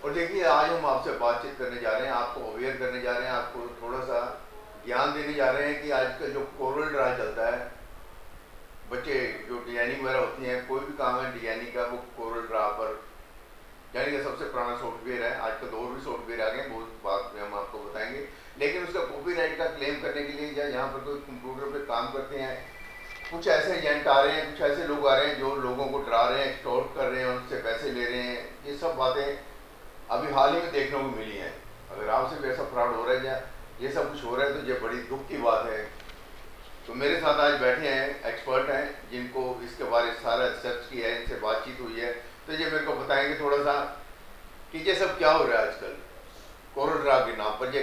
और देखिए आज हम आपसे बातचीत करने जा रहे हैं, आपको अवेयर करने जा रहे हैं, आपको थोड़ा सा ज्ञान देने जा रहे हैं कि आजकल जो कोरल ड्रा चलता है, बच्चे जो डिजाइनिंग वगैरह होती हैं, कोई भी काम है डिजाइनिंग का वो कोरल ड्रा पर, यानी कि सबसे पुराना सॉफ्टवेयर है। आजकल और भी सॉफ्टवेयर आ गए, बहुत बात में हम आपको बताएंगे। लेकिन उसका कॉपीराइट का क्लेम करने के लिए या यहाँ पर कोई कंप्यूटर पे काम करते हैं, कुछ ऐसे एजेंट आ रहे हैं, कुछ ऐसे लोग आ रहे हैं जो लोगों को डरा रहे हैं, एक्सटॉर्ट कर रहे हैं, उनसे पैसे ले रहे हैं। ये सब बातें अभी हाल ही में देखने को मिली हैं। अगर आपसे भी ऐसा फ्रॉड हो रहा है या ये सब कुछ हो रहा है तो ये बड़ी दुख की बात है। तो मेरे साथ आज बैठे हैं एक्सपर्ट हैं, जिनको इसके बारे में सारा रिसर्च किया है, इनसे बातचीत हुई है, तो ये मेरे को बताएंगे थोड़ा सा कि ये सब क्या हो रहा है आजकल। कोरल ड्रा के नाम पर, ये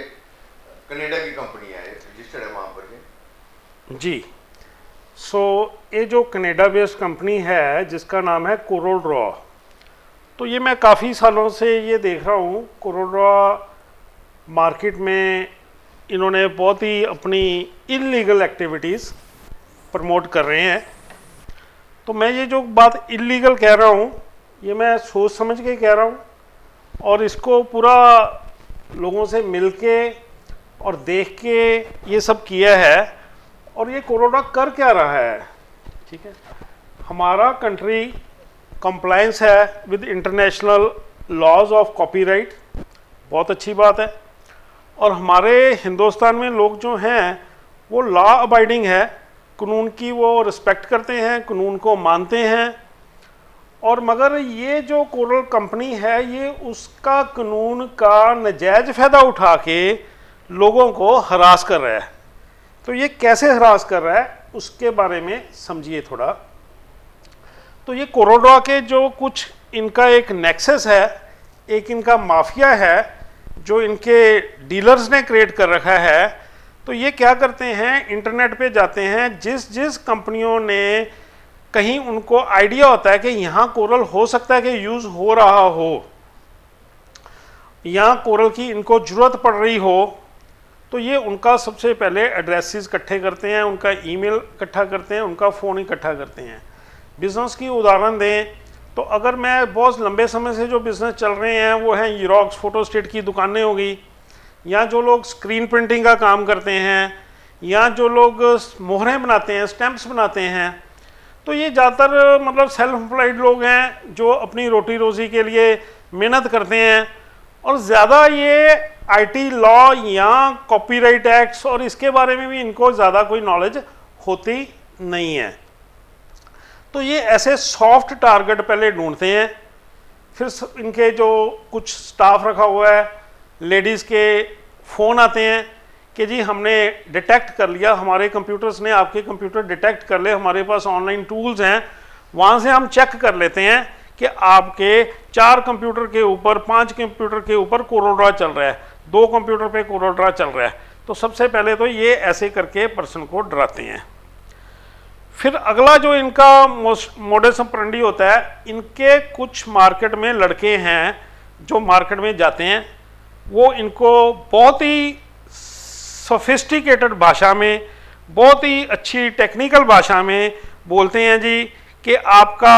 कनाडा की कंपनी है, रजिस्टर्ड है वहाँ पर के। जी। ये जो कनाडा बेस्ड कंपनी है जिसका नाम है कोरल ड्रा, तो ये मैं काफ़ी सालों से ये देख रहा हूँ। कोरल ड्रा मार्केट में इन्होंने बहुत ही अपनी इलीगल एक्टिविटीज़ प्रमोट कर रहे हैं। तो मैं ये जो बात इलीगल कह रहा हूँ ये मैं सोच समझ के कह रहा हूँ, और इसको पूरा लोगों से मिल के और देख के ये सब किया है। और ये कोरल ड्रा कर क्या रहा है, ठीक है, हमारा कंट्री कंप्लायंस है with international laws of copyright, बहुत अच्छी बात है। और हमारे हिंदुस्तान में लोग जो हैं वो लॉ अबाइडिंग है, कानून की वो रिस्पेक्ट करते हैं, कानून को मानते हैं। और मगर ये जो कोरल कंपनी है ये उसका कानून का नजायज़ फ़ायदा उठा के लोगों को हरास कर रहा है। तो ये कैसे हरास कर रहा है उसके बारे में समझिए थोड़ा। तो ये कोरल ड्रा के जो कुछ इनका एक नेक्सस है, एक इनका माफिया है जो इनके डीलर्स ने क्रिएट कर रखा है। तो ये क्या करते हैं, इंटरनेट पे जाते हैं, जिस जिस कंपनियों ने कहीं उनको आइडिया होता है कि यहाँ कोरल हो सकता है कि यूज़ हो रहा हो, यहाँ कोरल की इनको ज़रूरत पड़ रही हो, तो ये उनका सबसे पहले एड्रेसेस इकट्ठे करते हैं, उनका ईमेल इकट्ठा करते हैं, उनका फ़ोन इकट्ठा करते हैं। बिज़नेस की उदाहरण दें तो अगर मैं बहुत लंबे समय से जो बिज़नेस चल रहे हैं वो हैं ज़ेरॉक्स फोटोस्टेट की दुकानें होगी, या जो लोग स्क्रीन प्रिंटिंग का काम करते हैं, या जो लोग मोहरें बनाते हैं, स्टैंप्स बनाते हैं। तो ये ज़्यादातर मतलब सेल्फ एम्प्लॉयड लोग हैं जो अपनी रोटी रोज़ी के लिए मेहनत करते हैं। और ज़्यादा ये आईटी लॉ या कॉपीराइट एक्ट्स और इसके बारे में भी इनको ज़्यादा कोई नॉलेज होती नहीं है। तो ये ऐसे सॉफ्ट टारगेट पहले ढूंढते हैं, फिर इनके जो कुछ स्टाफ रखा हुआ है, लेडीज़ के फ़ोन आते हैं कि जी हमने डिटेक्ट कर लिया, हमारे कंप्यूटर्स ने आपके कंप्यूटर डिटेक्ट कर ले, हमारे पास ऑनलाइन टूल्स हैं, वहाँ से हम चेक कर लेते हैं कि आपके 4 कंप्यूटर के ऊपर, 5 कंप्यूटर के ऊपर कोरल ड्रा चल रहा है, 2 कंप्यूटर पे कोरल ड्रा चल रहा है। तो सबसे पहले तो ये ऐसे करके पर्सन को डराते हैं। फिर अगला जो इनका मोडस ऑपरेंडी होता है, इनके कुछ मार्केट में लड़के हैं जो मार्केट में जाते हैं, वो इनको बहुत ही सोफिस्टिकेटेड भाषा में, बहुत ही अच्छी टेक्निकल भाषा में बोलते हैं जी कि आपका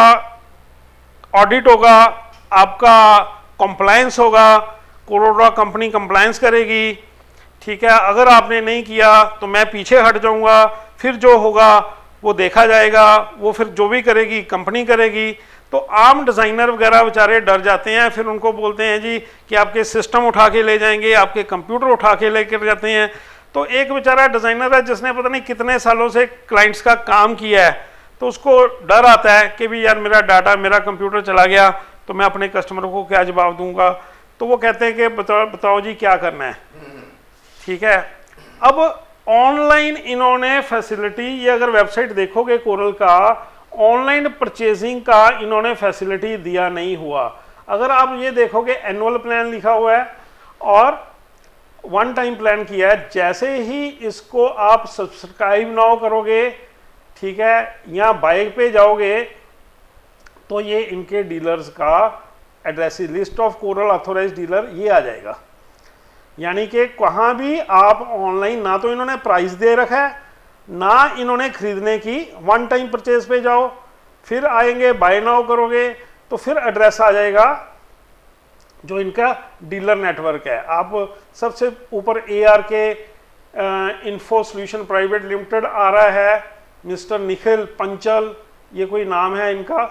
ऑडिट होगा, आपका कंप्लायंस होगा, कोरल ड्रा कंपनी कंप्लायंस करेगी, ठीक है, अगर आपने नहीं किया तो मैं पीछे हट जाऊंगा, फिर जो होगा वो देखा जाएगा, वो फिर जो भी करेगी कंपनी करेगी। तो आम डिज़ाइनर वगैरह बेचारे डर जाते हैं, फिर उनको बोलते हैं जी कि आपके सिस्टम उठा के ले जाएंगे, आपके कंप्यूटर उठा के लेकर जाते हैं। तो एक बेचारा डिज़ाइनर है जिसने पता नहीं कितने सालों से क्लाइंट्स का काम किया है, तो उसको डर आता है कि भी यार मेरा डाटा, मेरा कंप्यूटर चला गया तो मैं अपने कस्टमर को क्या जवाब दूंगा। तो वो कहते हैं कि बताओ जी क्या करना है, ठीक है। अब ऑनलाइन इन्होंने फैसिलिटी, ये अगर वेबसाइट देखोगे कोरल का, ऑनलाइन परचेजिंग का इन्होंने फैसिलिटी दिया नहीं हुआ। अगर आप ये देखोगे एनुअल प्लान लिखा हुआ है और 1 टाइम प्लान किया है, जैसे ही इसको आप सब्सक्राइब नाउ करोगे, ठीक है, या बाय पे जाओगे तो ये इनके डीलर्स का address, list of Coral authorised dealer, ये आ जाएगा। यानी कि कहाँ भी आप ऑनलाइन, ना तो इन्होंने प्राइस दे रखा है, ना इन्होंने खरीदने की, 1 टाइम परचेज पे जाओ, फिर आएंगे बाय नाउ करोगे तो फिर एड्रेस आ जाएगा जो इनका डीलर नेटवर्क है। आप सबसे ऊपर AR के इन्फो सोल्यूशन प्राइवेट लिमिटेड आ रहा है, मिस्टर निखिल पंचल ये कोई नाम है इनका,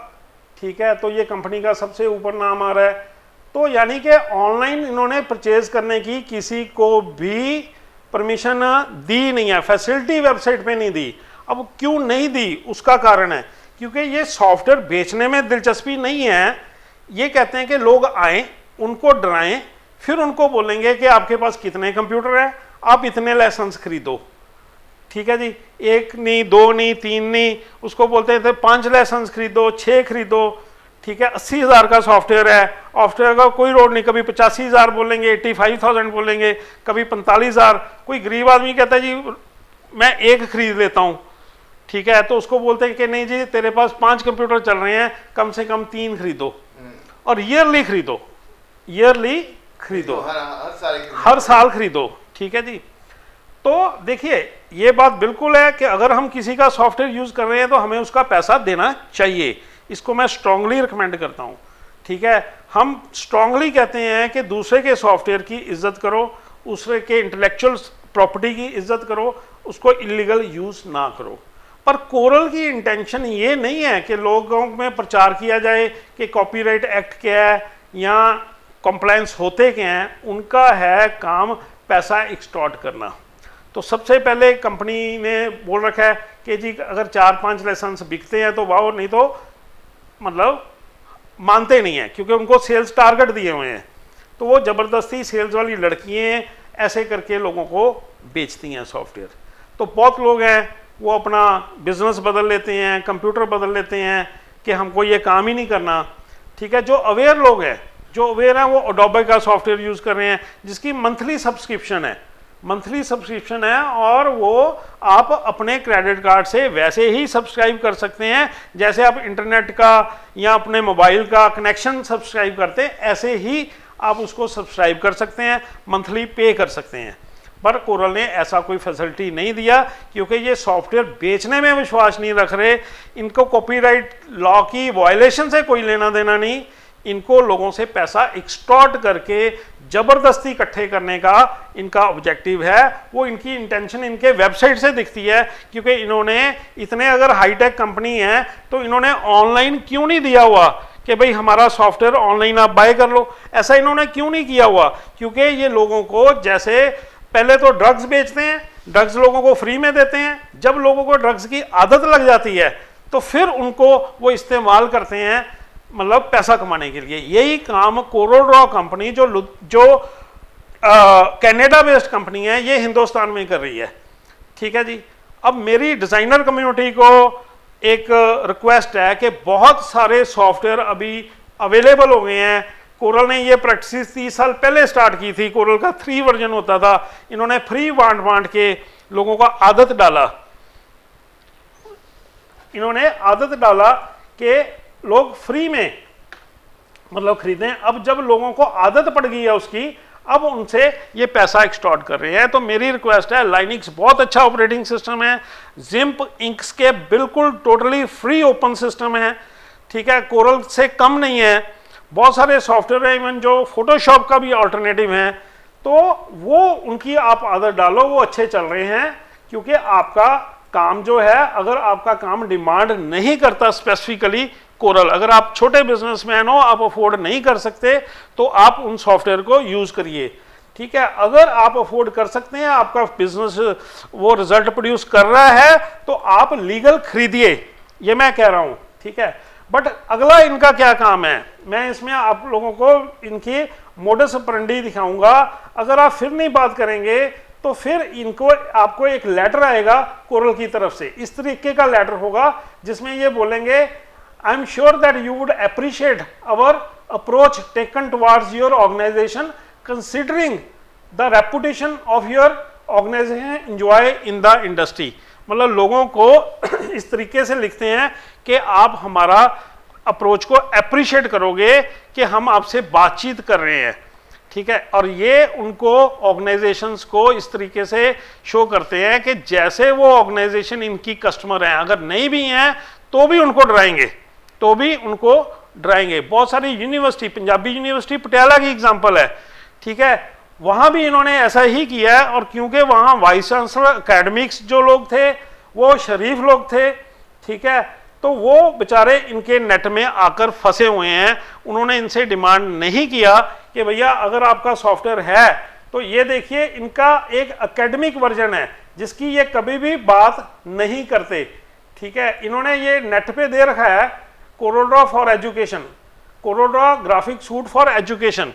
ठीक है, तो ये कंपनी का सबसे ऊपर नाम आ रहा है। तो यानी कि ऑनलाइन इन्होंने परचेज करने की किसी को भी परमिशन दी नहीं है, फैसिलिटी वेबसाइट पे नहीं दी। अब क्यों नहीं दी उसका कारण है क्योंकि ये सॉफ्टवेयर बेचने में दिलचस्पी नहीं है। ये कहते हैं कि लोग आएँ, उनको डराएं, फिर उनको बोलेंगे कि आपके पास कितने कंप्यूटर है, आप इतने लाइसेंस खरीदो, ठीक है जी, 1 नहीं 2 नहीं 3 नहीं, उसको बोलते थे 5 लाइसेंस खरीदो 6 खरीदो, ठीक है। 80,000 का सॉफ्टवेयर है, सॉफ्टवेयर का कोई रोड नहीं, कभी 85,000 बोलेंगे, 85,000 बोलेंगे, कभी 45,000। कोई गरीब आदमी कहता है जी मैं एक खरीद लेता हूँ, ठीक है, तो उसको बोलते हैं कि नहीं जी तेरे पास 5 कंप्यूटर चल रहे हैं, कम से कम 3 खरीदो और ईयरली खरीदो, ईयरली खरीदो, हर साल खरीदो, ठीक है जी। तो देखिए ये बात बिल्कुल है कि अगर हम किसी का सॉफ्टवेयर यूज कर रहे हैं तो हमें उसका पैसा देना चाहिए, इसको मैं स्ट्रांगली रिकमेंड करता हूं, ठीक है। हम स्ट्रांगली कहते हैं कि दूसरे के सॉफ्टवेयर की इज्जत करो, दूसरे के इंटेलेक्चुअल प्रॉपर्टी की इज्जत करो, उसको इलीगल यूज ना करो। पर कोरल की इंटेंशन ये नहीं है कि लोगों में प्रचार किया जाए कि कॉपीराइट एक्ट क्या है या कंप्लायंस होते क्या हैं। उनका है काम पैसा एक्सटॉर्ट करना। तो सबसे पहले कंपनी ने बोल रखा है कि जी अगर 4-5 लाइसेंस बिकते हैं तो वाह, नहीं तो मतलब मानते नहीं हैं क्योंकि उनको सेल्स टारगेट दिए हुए हैं। तो वो ज़बरदस्ती सेल्स वाली लड़कियाँ ऐसे करके लोगों को बेचती हैं सॉफ्टवेयर। तो बहुत लोग हैं वो अपना बिजनेस बदल लेते हैं, कंप्यूटर बदल लेते हैं कि हमको ये काम ही नहीं करना, ठीक है। जो अवेयर लोग हैं, जो अवेयर हैं, वो एडोबे का सॉफ्टवेयर यूज़ कर रहे हैं जिसकी मंथली सब्सक्रिप्शन है, मंथली सब्सक्रिप्शन है, और वो आप अपने क्रेडिट कार्ड से वैसे ही सब्सक्राइब कर सकते हैं जैसे आप इंटरनेट का या अपने मोबाइल का कनेक्शन सब्सक्राइब करते हैं, ऐसे ही आप उसको सब्सक्राइब कर सकते हैं, मंथली पे कर सकते हैं। पर कोरल ने ऐसा कोई फैसिलिटी नहीं दिया क्योंकि ये सॉफ्टवेयर बेचने में विश्वास नहीं रख रहे, इनको कॉपीराइट लॉ की वायलेशन से कोई लेना देना नहीं, इनको लोगों से पैसा एक्सटॉर्ट करके ज़बरदस्ती इकट्ठे करने का इनका ऑब्जेक्टिव है। वो इनकी इंटेंशन इनके वेबसाइट से दिखती है क्योंकि इन्होंने इतने अगर हाईटेक कंपनी है तो इन्होंने ऑनलाइन क्यों नहीं दिया हुआ कि भाई हमारा सॉफ्टवेयर ऑनलाइन आप बाय कर लो। ऐसा इन्होंने क्यों नहीं किया हुआ क्योंकि ये लोगों को, जैसे पहले तो ड्रग्स बेचते हैं, ड्रग्स लोगों को फ्री में देते हैं, जब लोगों को ड्रग्स की आदत लग जाती है तो फिर उनको वो इस्तेमाल करते हैं मतलब पैसा कमाने के लिए। यही काम कोरल ड्रॉ कंपनी जो कनाडा बेस्ड कंपनी है ये हिंदुस्तान में कर रही है, ठीक है जी। अब मेरी डिज़ाइनर कम्युनिटी को एक रिक्वेस्ट है कि बहुत सारे सॉफ्टवेयर अभी अवेलेबल हो गए हैं। कोरल ने ये प्रैक्टिस 30 साल पहले स्टार्ट की थी, कोरल का 3 वर्जन होता था, इन्होंने फ्री बांट के लोगों का आदत डाला, इन्होंने आदत डाला कि लोग फ्री में मतलब खरीदें। अब जब लोगों को आदत पड़ गई है उसकी, अब उनसे ये पैसा एक्सटॉर्ट कर रहे हैं। तो मेरी रिक्वेस्ट है, लाइनिक्स बहुत अच्छा ऑपरेटिंग सिस्टम है, जिम्प इंक्सकेप बिल्कुल टोटली फ्री ओपन सिस्टम है, ठीक है, कोरल से कम नहीं है। बहुत सारे सॉफ्टवेयर हैं इवन जो फोटोशॉप का भी अल्टरनेटिव हैं, तो वो उनकी आप आदत डालो, वो अच्छे चल रहे हैं। क्योंकि आपका काम जो है, अगर आपका काम डिमांड नहीं करता स्पेसिफिकली कोरल, अगर आप छोटे बिजनेसमैन हो, आप अफोर्ड नहीं कर सकते, तो आप उन सॉफ्टवेयर को यूज़ करिए, ठीक है। अगर आप अफोर्ड कर सकते हैं, आपका बिजनेस वो रिजल्ट प्रोड्यूस कर रहा है, तो आप लीगल खरीदिए, ये मैं कह रहा हूँ, ठीक है। बट अगला इनका क्या काम है, मैं इसमें आप लोगों को इनकी मोडस ऑपरेंडी दिखाऊंगा। अगर आप फिर नहीं बात करेंगे तो फिर इनको आपको एक लेटर आएगा कोरल की तरफ से, इस तरीके का लेटर होगा जिसमें ये बोलेंगे, I am sure that you would appreciate our approach taken towards your organisation considering the reputation of your organisation enjoy in the industry. मतलब लोगों को इस तरीके से लिखते हैं कि आप हमारा अप्रोच को अप्रिशिएट करोगे कि हम आपसे बातचीत कर रहे हैं, ठीक है। और ये उनको ऑर्गेनाइजेशंस को इस तरीके से शो करते हैं कि जैसे वो ऑर्गेनाइजेशन इनकी कस्टमर हैं, अगर नहीं भी हैं तो भी उनको डराएंगे, तो भी उनको डराएंगे। बहुत सारी यूनिवर्सिटी, पंजाबी यूनिवर्सिटी पटियाला की एग्जांपल है, ठीक है, वहाँ भी इन्होंने ऐसा ही किया है। और क्योंकि वहाँ वाइस चांसलर एकेडमिक्स जो लोग थे वो शरीफ लोग थे, ठीक है, तो वो बेचारे इनके नेट में आकर फंसे हुए हैं। उन्होंने इनसे डिमांड नहीं किया कि भैया अगर आपका सॉफ्टवेयर है तो ये देखिए, इनका एक एकेडमिक वर्जन है जिसकी ये कभी भी बात नहीं करते, ठीक है। इन्होंने ये नेट पे दे रखा है CorelDRAW for education, CorelDRAW graphic suite for education,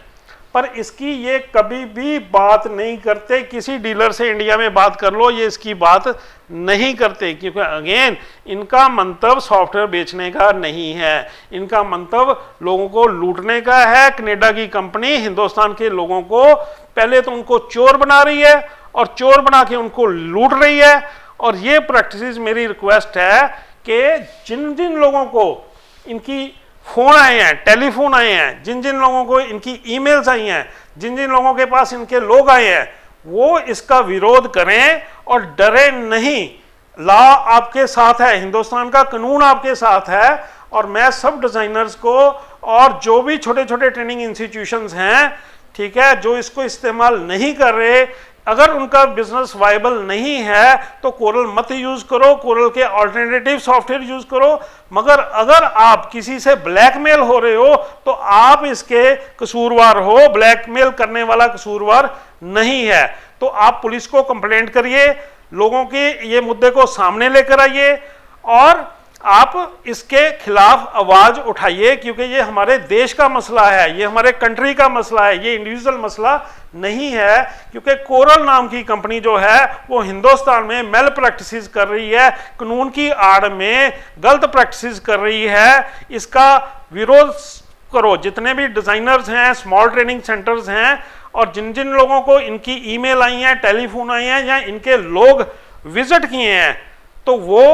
पर इसकी ये कभी भी बात नहीं करते। किसी डीलर से इंडिया में बात कर लो, ये इसकी बात नहीं करते, क्योंकि अगेन इनका मंतव्य सॉफ्टवेयर बेचने का नहीं है, इनका मंतव्य लोगों को लूटने का है। कनाडा की कंपनी हिंदुस्तान के लोगों को पहले तो उनको चोर बना रही है और चोर बना के उनको लूट रही है। और ये प्रैक्टिस, मेरी रिक्वेस्ट है कि जिन जिन लोगों को इनकी फोन आए हैं, टेलीफोन आए हैं, जिन जिन लोगों को इनकी ईमेल्स आई हैं, जिन जिन लोगों के पास इनके लोग आए हैं, वो इसका विरोध करें और डरे नहीं। लॉ आपके साथ है, हिंदुस्तान का कानून आपके साथ है। और मैं सब डिजाइनर्स को और जो भी छोटे छोटे ट्रेनिंग इंस्टीट्यूशंस हैं, ठीक है, जो इसको इस्तेमाल नहीं कर रहे, अगर उनका बिजनेस वायबल नहीं है तो कोरल मत यूज करो, कोरल के ऑल्टरनेटिव सॉफ्टवेयर यूज करो। मगर अगर आप किसी से ब्लैकमेल हो रहे हो तो आप इसके कसूरवार हो, ब्लैकमेल करने वाला कसूरवार नहीं है। तो आप पुलिस को कंप्लेंट करिए, लोगों के ये मुद्दे को सामने लेकर आइए और आप इसके खिलाफ आवाज उठाइए, क्योंकि ये हमारे देश का मसला है, ये हमारे कंट्री का मसला है, ये इंडिविजुअल मसला नहीं है। क्योंकि कोरल नाम की कंपनी जो है वो हिंदुस्तान में मेल प्रैक्टिसेस कर रही है, कानून की आड़ में गलत प्रैक्टिसेस कर रही है। इसका विरोध करो, जितने भी डिजाइनर्स हैं, स्मॉल ट्रेनिंग सेंटर्स हैं, और जिन जिन लोगों को इनकी ईमेल आई हैं, टेलीफोन आई हैं, या इनके लोग विजिट किए हैं, तो वो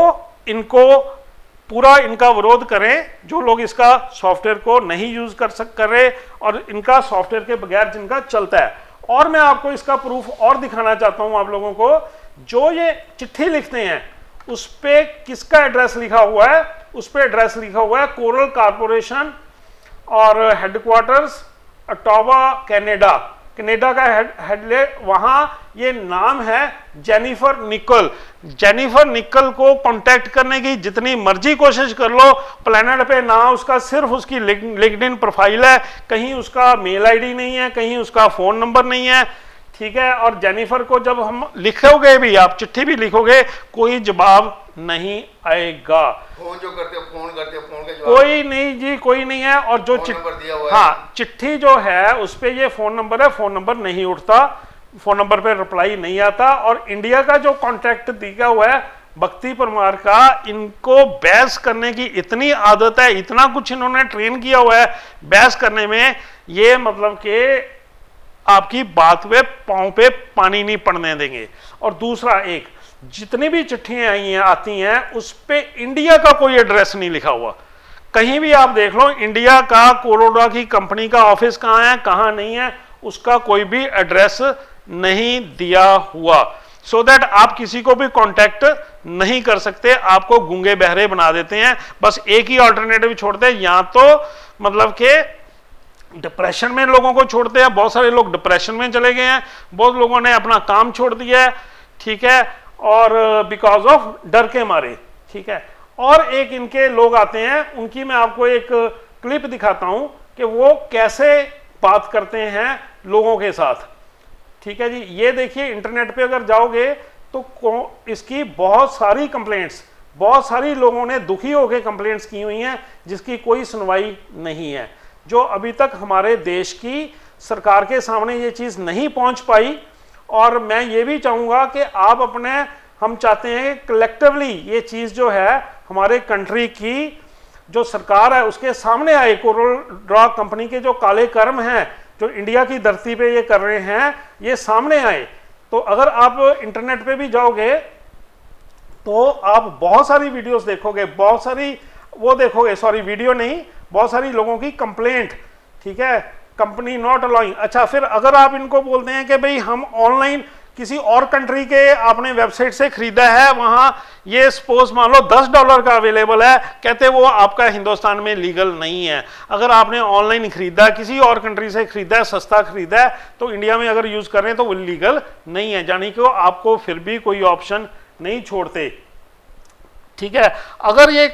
इनको पूरा इनका विरोध करें। जो लोग इसका सॉफ्टवेयर को नहीं यूज कर रहे और इनका सॉफ्टवेयर के बगैर जिनका चलता है। और मैं आपको इसका प्रूफ और दिखाना चाहता हूं आप लोगों को। जो ये चिट्ठी लिखते हैं उस पे किसका एड्रेस लिखा हुआ है? उस पे एड्रेस लिखा हुआ है कोरल कॉर्पोरेशन और हेडक्वार्टर्स अटोवा कनाडा, कनाडा का हेड वहां ये नाम है जेनिफर निकल। जेनिफर निकल को कांटेक्ट करने की जितनी मर्जी कोशिश कर लो, प्लेनेट पे ना उसका सिर्फ उसकी लिंक्डइन प्रोफाइल है, कहीं उसका मेल आईडी नहीं है, कहीं उसका फोन नंबर नहीं है, ठीक है। और जेनिफर को जब हम लिखोगे भी, आप चिट्ठी भी लिखोगे, कोई जवाब नहीं आएगा। फोन जो करते हो, फोन करते हो, फोन के जवाब कोई नहीं जी, कोई नहीं है। और जो चिट्ठी जो है उस पे ये फोन नंबर है, फोन नंबर नहीं उठता, फोन नंबर पे रिप्लाई नहीं आता। और इंडिया का जो कॉन्टैक्ट दिया हुआ है भक्ति परमार का, इनको बहस करने की इतनी आदत है, इतना कुछ इन्होंने ट्रेन किया हुआ है बहस करने में, ये मतलब कि आपकी बात पे पांव पे पानी नहीं पड़ने देंगे। और दूसरा, एक जितनी भी चिट्ठियां आई हैं आती हैं उस पे इंडिया का कोई एड्रेस नहीं लिखा हुआ। कहीं भी आप देख लो इंडिया का, कोरोडा की कंपनी का ऑफिस कहाँ है, कहाँ नहीं है, उसका कोई भी एड्रेस नहीं दिया हुआ। सो दैट आप किसी को भी कांटेक्ट नहीं कर सकते, आपको गूंगे बहरे बना देते हैं। बस एक ही ऑल्टरनेटिव छोड़ते हैं, या तो मतलब के डिप्रेशन में लोगों को छोड़ते हैं। बहुत सारे लोग डिप्रेशन में चले गए हैं, बहुत लोगों ने अपना काम छोड़ दिया है, ठीक है, और बिकॉज ऑफ डर के मारे, ठीक है। और एक इनके लोग आते हैं, उनकी मैं आपको एक क्लिप दिखाता हूं कि वो कैसे बात करते हैं लोगों के साथ, ठीक है जी। ये देखिए, इंटरनेट पे अगर जाओगे तो इसकी बहुत सारी कंप्लेंट्स, बहुत सारी लोगों ने दुखी होकर कंप्लेंट्स की हुई हैं जिसकी कोई सुनवाई नहीं है। जो अभी तक हमारे देश की सरकार के सामने ये चीज़ नहीं पहुंच पाई। और मैं ये भी चाहूँगा कि आप अपने, हम चाहते हैं कलेक्टिवली ये चीज़ जो है हमारे कंट्री की जो सरकार है उसके सामने आए। कोरल कंपनी के जो काले कर्म हैं जो इंडिया की धरती पे ये कर रहे हैं, ये सामने आए। तो अगर आप इंटरनेट पे भी जाओगे तो आप बहुत सारी वीडियोस देखोगे, बहुत सारी वो देखोगे, सॉरी वीडियो नहीं, बहुत सारी लोगों की कंप्लेंट, ठीक है, कंपनी नॉट अलाउइंग। अच्छा, फिर अगर आप इनको बोलते हैं कि भाई हम ऑनलाइन किसी और कंट्री के आपने वेबसाइट से खरीदा है, वहां ये सपोज मान लो $10 का अवेलेबल है, कहते वो आपका हिंदुस्तान में लीगल नहीं है। अगर आपने ऑनलाइन खरीदा, किसी और कंट्री से खरीदा है, सस्ता खरीदा है, तो इंडिया में अगर यूज कर रहे हैं तो वो लीगल नहीं है, यानी कि आपको फिर भी कोई ऑप्शन नहीं छोड़ते। ठीक है, अगर ये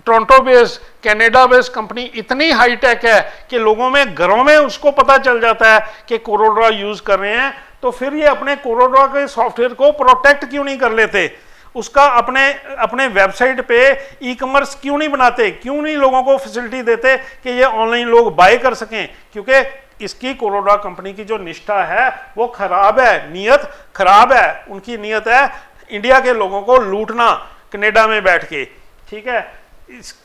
Toronto based, Canada based company इतनी हाईटेक है कि लोगों में घरों में उसको पता चल जाता है कि कोरोड्रा यूज कर रहे हैं, तो फिर ये अपने कोरोड्रा के सॉफ्टवेयर को प्रोटेक्ट क्यों नहीं कर लेते, उसका अपने वेबसाइट पे ई कॉमर्स क्यों नहीं बनाते, क्यों नहीं लोगों को फैसिलिटी देते कि ये ऑनलाइन लोग बाय कर सकें। क्योंकि इसकी कोरोड्रा कंपनी की जो निष्ठा है वो खराब है, नीयत खराब है। उनकी नीयत है इंडिया के लोगों को लूटना कनाडा में बैठ के। ठीक है,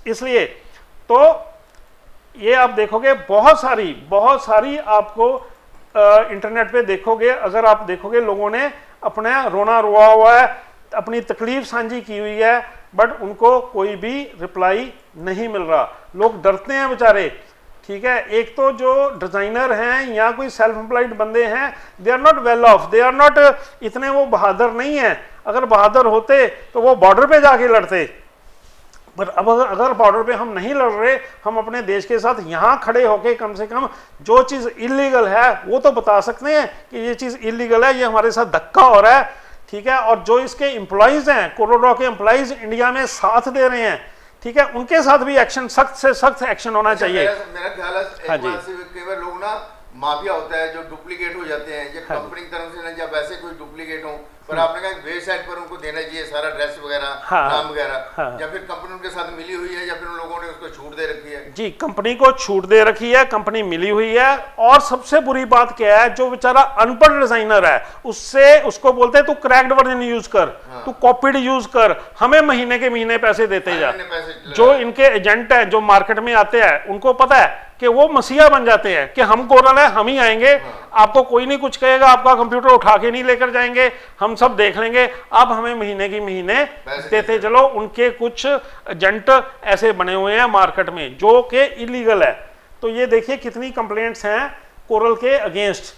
इसलिए तो ये आप देखोगे बहुत सारी आपको इंटरनेट पे देखोगे, अगर आप देखोगे लोगों ने अपना रोना रोआ हुआ है, अपनी तकलीफ साझी की हुई है, बट उनको कोई भी रिप्लाई नहीं मिल रहा, लोग डरते हैं बेचारे। ठीक है, एक तो जो डिजाइनर हैं या कोई सेल्फ एम्प्लॉयड बंदे हैं, they are not well off, they are not इतने वो बहादुर नहीं है। अगर बहादुर होते तो वो बॉर्डर पे जाके लड़ते, पर अब अगर बॉर्डर पे हम नहीं लड़ रहे, हम अपने देश के साथ यहाँ खड़े होके कम से कम जो चीज़ इलीगल है वो तो बता सकते हैं कि ये चीज़ इलीगल है, ये हमारे साथ धक्का हो रहा है। ठीक है, और जो इसके एम्प्लॉयज हैं, कोरोड्रा के एम्प्लॉयज इंडिया में साथ दे रहे हैं, ठीक है, उनके साथ भी एक्शन, सख्त से सख्त एक्शन होना चाहिए। मेरा ख्याल है हाँ जी, कई बार लोग ना माफिया होता है जो डुप्लीकेट हो जाते हैं, ये हाँ कंपनी की तरफ से ना, जब वैसे कोई डुप्लीकेट हो, पर आपने कहा वेबसाइट पर उनको देना चाहिए सारा ड्रेस वगैरह, हाँ, नाम वगैरह, हाँ, या फिर कंपनी उनके साथ मिली हुई है, या फिर उन लोगों ने उसको छूट दे रखी है। जी, कंपनी को छूट दे रखी है, कंपनी मिली हुई है। और सबसे बुरी बात क्या है, जो बेचारा अनपढ़ डिजाइनर है उसको बोलते हैं तू क्रैक्ड वर्जन यूज कर, हाँ, तू कॉपीड यूज कर, हमें महीने के महीने पैसे देते जा। जो इनके एजेंट है जो मार्केट में आते हैं, उनको पता है कि वो मसीहा बन जाते हैं कि हम कोरल है, हम ही आएंगे, आपको कोई नहीं कुछ कहेगा, आपका कंप्यूटर उठा के नहीं लेकर जाएंगे, हम सब देख लेंगे, आप हमें महीने की महीने देते चलो। उनके कुछ एजेंट ऐसे बने हुए हैं मार्केट में जो कि इलीगल है। तो ये देखिए कितनी कंप्लेंट्स हैं कोरल के against,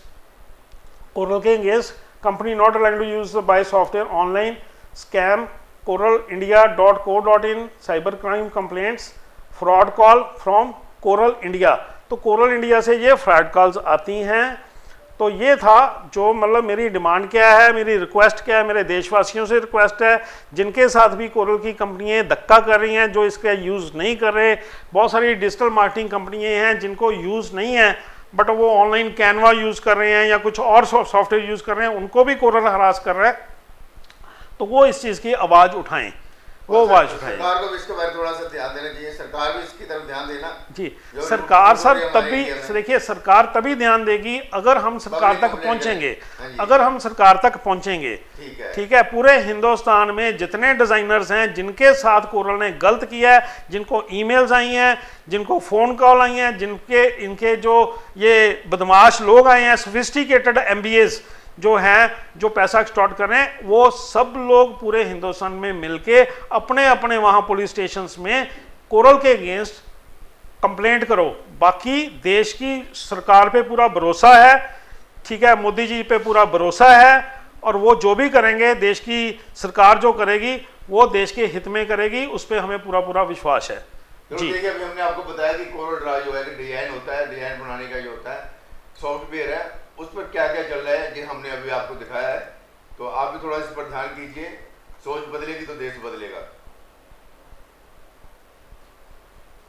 company not allowed to use buy software online, scam, coralindia.co.in, cyber crime complaints, fraud call from Coral India. तो कोरल इंडिया से ये फ्रॉड कॉल्स आती हैं। तो ये था जो मतलब मेरी डिमांड क्या है, मेरी रिक्वेस्ट क्या है, मेरे देशवासियों से रिक्वेस्ट है जिनके साथ भी कोरल की कंपनियां धक्का कर रही हैं, जो इसका यूज़ नहीं कर रहे। बहुत सारी डिजिटल मार्केटिंग कंपनियां हैं जिनको यूज़ नहीं है, बट वो ऑनलाइन कैनवा यूज़ कर रहे हैं या कुछ और सॉफ्टवेयर यूज़ कर रहे हैं, उनको भी कोरल हरास कर रहा है। तो वो इस चीज़ की आवाज़ उठाएं, वो आवाज उठाएं। सरकार को भी इसके बारे में थोड़ा सा ध्यान देना चाहिए, सरकार भी इसकी तरफ ध्यान देना। जी, सरकार सर तभी देखिए, सरकार तभी ध्यान देगी अगर हम सरकार तक पहुंचेंगे, अगर हम सरकार तक पहुंचेंगे। ठीक है, पूरे हिंदुस्तान में जितने डिजाइनर्स हैं जिनके साथ कोरल ने गलत किया है, जिनको ईमेल्स आई हैं, जिनको फोन कॉल आई हैं, इनके जो ये बदमाश लोग आए हैं, सोफिस्टिकेटेड एमबीएस जो हैं, जो पैसा एक्सटॉर्ट कर रहे हैं, वो सब लोग पूरे हिंदुस्तान में मिलके अपने अपने वहां पुलिस स्टेशंस में कोरल के अगेंस्ट कंप्लेंट करो। बाकी देश की सरकार पे पूरा भरोसा है, ठीक है, मोदी जी पे पूरा भरोसा है, और वो जो भी करेंगे, देश की सरकार जो करेगी वो देश के हित में करेगी, उस पर हमें पूरा पूरा विश्वास है। जी, देखिए अभी हमने आपको बताया कि कोरल ड्रा जो है डिजाइन होता है, डिजाइन बनाने का जो होता है सॉफ्टवेयर है, उस पर क्या क्या चल रहा है, ये हमने अभी आपको दिखाया है। तो आप भी थोड़ा इस पर ध्यान कीजिए, सोच बदलेगी तो देश बदलेगा।